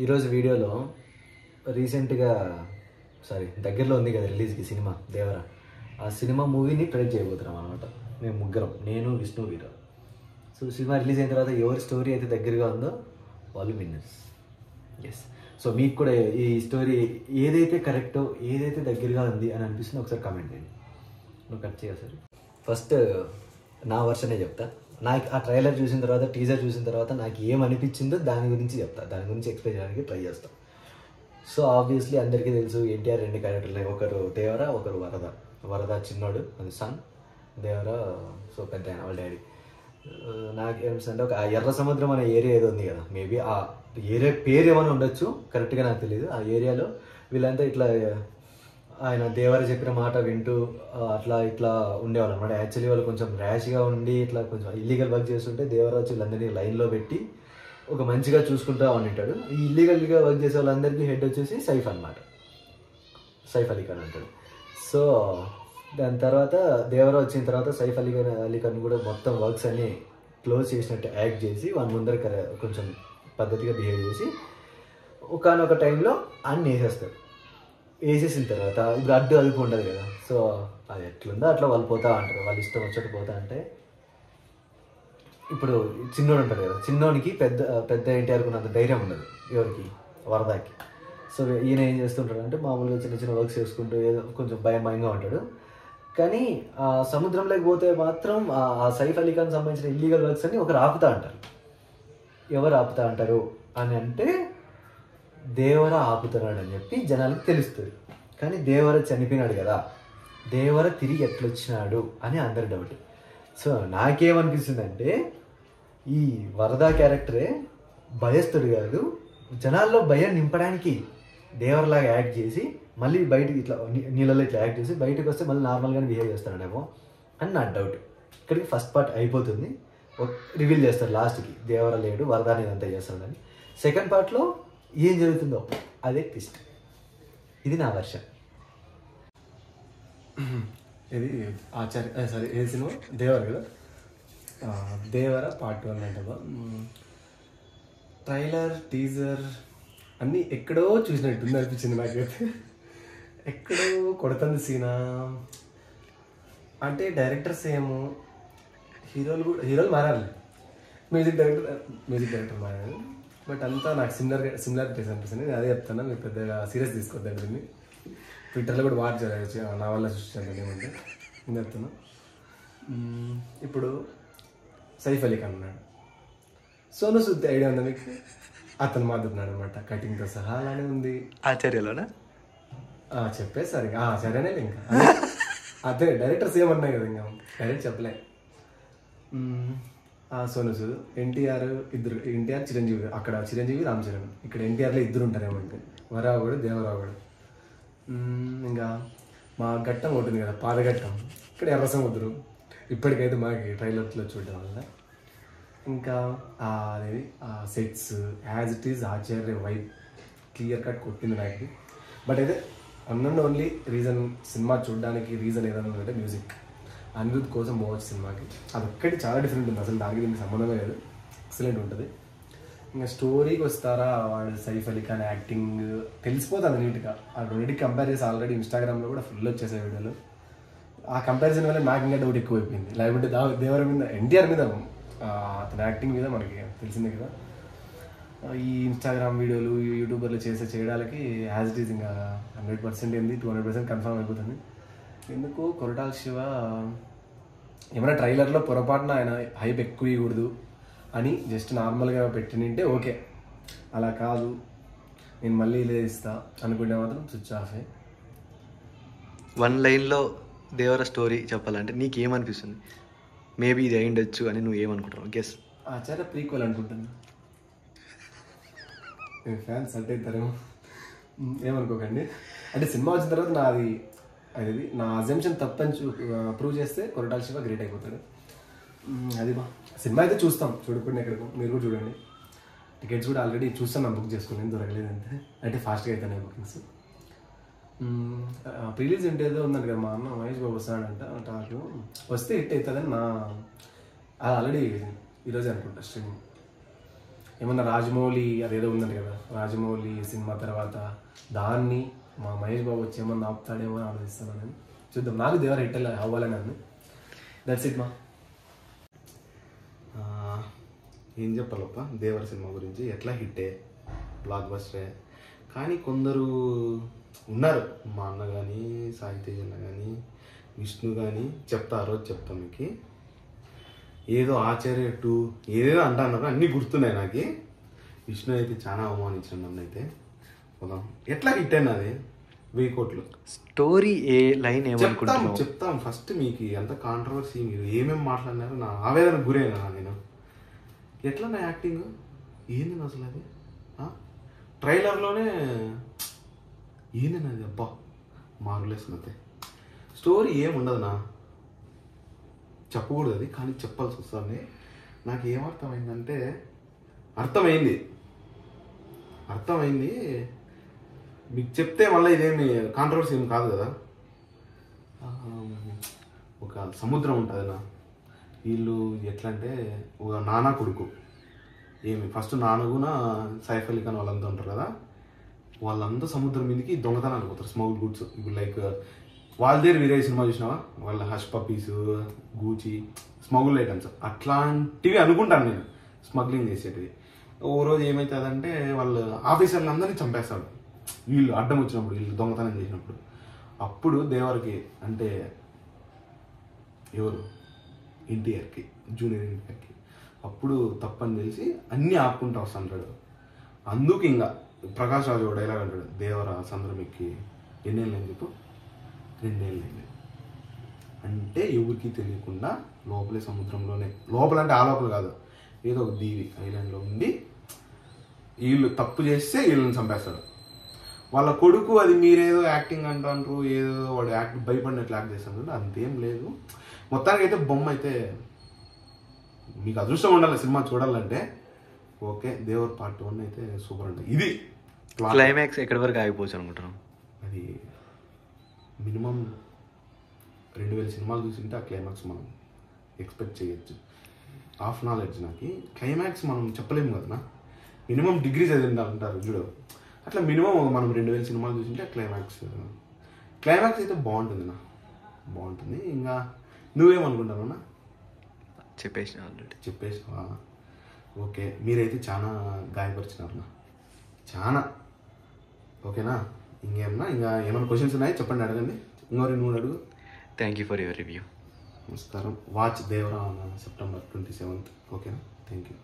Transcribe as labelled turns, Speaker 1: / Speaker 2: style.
Speaker 1: ఈరోజు వీడియోలో రీసెంట్గా దగ్గరలో ఉంది కదా రిలీజ్కి సినిమా దేవరా. ఆ సినిమా మూవీని ట్రైల్ చేయబోతున్నాం అనమాట. మేము ముగ్గురం, నేను విష్ణు వీర. సో సినిమా రిలీజ్ అయిన తర్వాత ఎవరి స్టోరీ అయితే దగ్గరగా ఉందో వాళ్ళు విన్నర్స్. ఎస్. సో మీకు కూడా ఈ స్టోరీ ఏదైతే కరెక్టో, ఏదైతే దగ్గరగా ఉంది అని అనిపిస్తుందో ఒకసారి కామెంట్ చేయండి. నువ్వు కట్ చేయ సరే. ఫస్ట్ నా వర్షనే చెప్తా. నాకు ఆ ట్రైలర్ చూసిన తర్వాత, టీజర్ చూసిన తర్వాత నాకు ఏమనిపించిందో దాని గురించి చెప్తా, దాని గురించి ఎక్స్ప్లెయిన్ చేయడానికి ట్రై చేస్తాం. సో ఆబ్వియస్లీ అందరికీ తెలుసు ఎన్టీఆర్ రెండు క్యారెక్టర్లు, ఒకరు దేవరా, ఒకరు వరద. వరద చిన్నోడు, అది సన్. దేవరా సో పెద్ద ఆయన, వాళ్ళ డాడీ. నాకేమిటంటే ఒక ఎర్ర సముద్రం అనే ఏరియా ఏదో ఉంది కదా, మేబీ ఆ ఏరియా పేరు ఏమైనా ఉండొచ్చు, కరెక్ట్గా నాకు తెలియదు. ఆ ఏరియాలో వీళ్ళంతా ఇట్లా ఆయన దేవర చెప్పిన మాట వింటూ అట్లా ఇట్లా ఉండేవాళ్ళు అనమాట. యాక్చువల్లీ వాళ్ళు కొంచెం ర్యాష్గా ఉండి ఇట్లా కొంచెం ఇల్లీగల్ వర్క్ చేస్తుంటే దేవర వచ్చి వీళ్ళందరినీ లైన్లో పెట్టి ఒక మంచిగా చూసుకుంటూ ఉంటాడు. ఈ ఇల్లీగల్గా వర్క్ చేసే వాళ్ళందరికీ హెడ్ వచ్చేసి సైఫ్ అనమాట, సైఫ్ అలీ ఖాన్ అంటాడు. సో దాని తర్వాత దేవర వచ్చిన తర్వాత సైఫ్ అలీ ఖాన్ కూడా మొత్తం వర్క్స్ అన్ని క్లోజ్ చేసినట్టు యాక్ట్ చేసి వాళ్ళ ముందర కొంచెం పద్ధతిగా బిహేవ్ చేసి ఒకనొక టైంలో అన్ని వేసేస్తాడు. వేసేసిన తర్వాత ఇప్పుడు అడ్డు అదుపు ఉండదు కదా, సో అది ఎట్లుందో అట్లా వాళ్ళు పోతా అంటారు, వాళ్ళు ఇష్టం వచ్చేట్టు పోతా అంటే. ఇప్పుడు చిన్నోడు ఉంటాడు కదా, చిన్నోనికి పెద్ద ఎన్టీఆర్కి ఉన్నంత ధైర్యం ఉండదు, ఎవరికి, వరదాకి. సో ఈయన ఏం చేస్తుంటాడు అంటే మామూలుగా చిన్న చిన్న వర్క్స్ చేసుకుంటూ ఏదో కొంచెం భయంగా ఉంటాడు. కానీ ఆ సముద్రంలోకి పోతే మాత్రం ఆ సైఫ్ అలీ ఖాన్ సంబంధించిన ఇల్లీగల్ వర్క్స్ అన్ని ఒకరు ఆపుతా అంటారు. ఎవరు ఆపుతా అంటారు అని అంటే దేవర ఆపుతున్నాడు అని చెప్పి జనాలకు తెలుస్తుంది. కానీ దేవర చనిపోయినాడు కదా, దేవర తిరిగి ఎట్లొచ్చినాడు అని అందరి డౌట్. సో నాకేమనిపిస్తుంది అంటే ఈ వరద క్యారెక్టరే భయస్తుడు కాదు, జనాల్లో భయం నింపడానికి దేవరలాగా యాక్ట్ చేసి మళ్ళీ బయటకి ఇట్లా నీళ్ళలో ఇట్లా యాక్ట్ చేసి బయటకు వస్తే మళ్ళీ నార్మల్గానే బిహేవ్ చేస్తాడేమో అని నా డౌట్. ఇక్కడికి ఫస్ట్ పార్ట్ అయిపోతుంది, రివీల్ చేస్తారు లాస్ట్కి దేవర లేడు, వరదాని ఇదంతా చేస్తాడని. సెకండ్ పార్ట్లో ఏం జరుగుతుందో అదే ట్విస్ట్. ఇది నా వర్షన్.
Speaker 2: ఇది ఏ సినిమా దేవర కదా, దేవర పార్ట్ 1 అంటా. ట్రైలర్ టీజర్ అన్నీ ఎక్కడో చూసినట్టుంది అనిపించింది నాకైతే. ఎక్కడో కొడుతుంది సీనా అంటే డైరెక్టర్స్ ఏమో, హీరోలు మారాలి, మ్యూజిక్ డైరెక్టర్ మారాలి, బట్ అంతా నాకు సిమిలారిటీస్ అనిపిస్తుంది. నేను అదే చెప్తాను, మీరు పెద్దగా సీరియస్ తీసుకోవద్దండి దీన్ని. ట్విట్టర్లో కూడా వాచ్ చేయవచ్చు, నా వల్ల చూసాను ఏమంటే నేను చెప్తాను. ఇప్పుడు సైఫ్ అలీ ఖాన్ ఉన్నాడు, సోను సూద్ ఐడియా ఉందా మీకు? అతను మాట్లాడుతున్నాడు అనమాట, కటింగ్తో సహా. అలానే ఉంది
Speaker 1: ఆచార్యలోనా
Speaker 2: చెప్పేసారు ఇంకా సరేనే ఇంకా అదే డైరెక్టర్స్ ఏమన్నాయి కదా, ఇంకా డైరెక్ట్ చెప్పలే. సోను సూద్, ఎన్టీఆర్ ఇద్దరు, ఎన్టీఆర్ చిరంజీవి, అక్కడ చిరంజీవి రామ్ చరణ్, ఇక్కడ ఎన్టీఆర్లో ఇద్దరు ఉంటారేమో, ఇంకా వరావుడు దేవరావుడు. ఇంకా మా ఘట్టం ఉంటుంది కదా, పాదఘట్టం, ఇక్కడ ఎర్ర సముద్రం. ఇప్పటికైతే మాకు ట్రైలర్లో చూడడం వల్ల ఇంకా అదేది sets as it is Acharya vibe clear cut కొట్టింది నాకు. బట్ అయితే ఓన్లీ రీజన్ సినిమా చూడడానికి రీజన్ ఏదైనా ఉందంటే మ్యూజిక్. అనిరుద్ధ్ కోసం పోవచ్చు సినిమాకి, అదొక్కటి చాలా డిఫరెంట్ ఉంది, అసలు దానికి దీనికి సంబంధమే లేదు, ఎక్సలెంట్ ఉంటుంది. ఇంకా స్టోరీకి వస్తారా, వాడు సైఫ్ అలీ ఖాన్ యాక్టింగ్ తెలిసిపోతుంది నీట్గా. ఆ రెండింటికి కంపేర్ చేసి ఆల్రెడీ ఇన్స్టాగ్రామ్లో కూడా ఫుల్ వచ్చేసాయి వీడియోలు. ఆ కంపారిజన్ వల్ల నాకు ఇంకా డౌట్ ఎక్కువైపోయింది, లేకపోతే దేవర మీద, ఎన్టీఆర్ మీద, అతని యాక్టింగ్ మీద మనకి తెలిసిందే కదా. ఈ ఇన్స్టాగ్రామ్ వీడియోలు యూట్యూబర్లు చేయడానికి యాజ్ ఇట్ ఈజ్ ఇంకా 100% ఏంది 200% కన్ఫర్మ్ అయిపోతుంది. ఎందుకు కొరటాల శివ ఏమైనా ట్రైలర్లో పొరపాటున ఆయన హైప్ ఎక్కువ ఇవ్వకూడదు అని జస్ట్ నార్మల్గా పెట్టినింటే ఓకే, అలా కాదు నేను మళ్ళీ ఇలా ఇస్తా అనుకుంటే మాత్రం స్విచ్ ఆఫ్.
Speaker 1: వన్ లైన్లో దేవర స్టోరీ చెప్పాలంటే నీకేమనిపిస్తుంది? మేబీ ఇది అయ్యుండొచ్చు అని నువ్వు ఏమనుకుంటున్నావు? గెస్.
Speaker 2: ఆచార్య ప్రీక్వెల్ అనుకుంటున్నా. ఫ్యాన్స్ అంటే అవుతారేమో, ఏమనుకోకండి. అంటే సినిమా వచ్చిన తర్వాత నా అజంప్షన్ తప్పని ప్రూవ్ చేస్తే కొరటాల శివ గ్రేట్ అయిపోతాడు. అది సినిమా అయితే చూస్తాం, చూడకుండా ఎక్కడికో, మీరు కూడా చూడండి. టికెట్స్ కూడా ఆల్రెడీ చూస్తాను, బుక్ చేసుకుని దొరకలేదు అంతే, అంటే ఫాస్ట్గా అవుతాయి బుకింగ్స్. ప్రిలీజ్ అంటే ఏదో ఉందండి కదా, మా అన్న మహేష్ బాబు వస్తాడంట, టాక్ వస్తే హిట్ అవుతుందని అది ఆల్రెడీ ఈరోజే అనుకుంటా స్ట్రీమింగ్. ఏమన్నా రాజమౌళి అదేదో ఉందంట కదా, రాజమౌళి సినిమా తర్వాత దాన్ని మా మహేష్ బాబు వచ్చి ఏమన్నా ఆపుతాడేమో అని ఆలోచిస్తాను నేను. చూద్దాం. నాకు దేవర హిట్ అవ్వాలని అన్న. దట్స్ ఇట్ మా.
Speaker 3: ఏం చెప్పాలప్ప దేవర సినిమా గురించి, ఎట్లా హిట్టే, బ్లాక్ బస్టరే. కానీ కొందరు ఉన్నారు, మా అన్న కానీ, సాయి తేజ్ అన్న కానీ, విష్ణు కానీ, చెప్తా ఆ రోజు చెప్తాం మీకు. ఏదో ఆచార్య 2 ఏదేదో అంటున్నారు, అన్నీ గుర్తున్నాయి నాకు. విష్ణు అయితే చాలా అవమానించిన నన్ను అయితే. పోదాం. ఎట్లా హిట్ అయినా అది 1000 కోట్లు.
Speaker 1: స్టోరీ ఏ లైన్
Speaker 3: చెప్తాం ఫస్ట్. మీకు ఎంత కాంట్రవర్సీ, మీరు ఏమేమి మాట్లాడినారో నా ఆవేదనకు గురైనా నేను. ఎట్లా నా యాక్టింగ్ ఏంది అసలు అది? ట్రైలర్లోనే ఏంది నాది, అబ్బా మారులేసినతే. స్టోరీ ఏముండదు నా, చెప్పకూడదు అది, కానీ చెప్పాల్సి వస్తుంది. నాకు ఏమర్థమైందంటే, అర్థమైంది మీకు చెప్తే మళ్ళీ ఇదేమి కాంట్రవర్సీ ఏమి కాదు కదా. ఒక సముద్రం ఉంటుంది నా, వీళ్ళు ఎట్లా అంటే ఒక నానా కొడుకు. ఏమి ఫస్ట్ నాన్నగున సైఫ్ అలీ ఖాన్ వాళ్ళంతా ఉంటారు కదా, వాళ్ళంతా సముద్రం మీదకి దొంగతనాలు పోతారు, స్మగుల్ గుడ్స్. ఇప్పుడు లైక్ వాళ్ళ దగ్గర వేరే సినిమా చూసినావా, వాళ్ళ హష్ పప్పీస్, గూచి, స్మగుల్ ఐటమ్స్ అట్లాంటివి అనుకుంటాను నేను, స్మగ్లింగ్ చేసేటివి. ఓ రోజు ఏమవుతుందంటే వాళ్ళు ఆఫీసర్లు అందరినీ చంపేస్తాడు, వీళ్ళు అడ్డం వచ్చినప్పుడు, వీళ్ళు దొంగతనం చేసినప్పుడు. అప్పుడు దేవరికి అంటే ఎవరు, ఎన్టీఆర్కి, జూనియర్ ఎన్టీఆర్కి అప్పుడు తప్పని తెలిసి అన్నీ ఆపుకుంటూ వస్తుంటాడు. అందుకు ఇంకా ప్రకాష్ రాజు డైలాగ్ అంటాడు, దేవరా సంద్రమిక్కి ఎన్నేళ్ళు అని చెప్పు, 2 ఏళ్ళు అయింది అంటే. ఎవరికి తెలియకుండా లోపలే సముద్రంలోనే, లోపల అంటే ఆ లోపల కాదు, ఏదో ఒక దీవి ఐలాండ్లో ఉండి వీళ్ళు తప్పు చేస్తే వీళ్ళని చంపేస్తాడు. వాళ్ళ కొడుకు అది మీరేదో యాక్టింగ్ అంటారు, ఏదో వాడు భయపడినట్లు యాక్ట్ చేస్తాడు, అంతేం లేదు. మొత్తానికి అయితే బొమ్మ అయితే మీకు అదృష్టం ఉండాలి సినిమా చూడాలంటే. ఓకే, దేవర్ పార్ట్ 1 అయితే సూపర్ ఉంటుంది. ఇది
Speaker 1: క్లైమాక్స్ ఎక్కడి వరకు ఆగిపోవచ్చు అనుకుంటున్నాం.
Speaker 3: అది మినిమం 2000 సినిమాలు చూసింటే ఆ క్లైమాక్స్ మనం ఎక్స్పెక్ట్ చేయొచ్చు. హాఫ్ నాలెడ్జ్ నాకు క్లైమాక్స్ మనం చెప్పలేము కదా, మినిమం డిగ్రీ చదివింది అంటారు చూడు, అట్లా మినిమం మనం 2000 సినిమాలు చూసింటే క్లైమాక్స్ అయితే బాగుంటుంది నా, బాగుంటుంది. ఇంకా నువ్వేమనుకుంటావు అన్న? చెప్పేసినావా? ఓకే, మీరైతే చాలా గాయపరిచినారు నా, చాలా. ఓకేనా, ఏమైనా క్వశ్చన్స్ ఉన్నాయి చెప్పండి, అడగండి. ఇంకోరి నువ్వు అడుగు.
Speaker 1: Thank you for your review.
Speaker 3: నమస్కారం. Watch Devara September 27th. ఓకేనా, థ్యాంక్ యూ.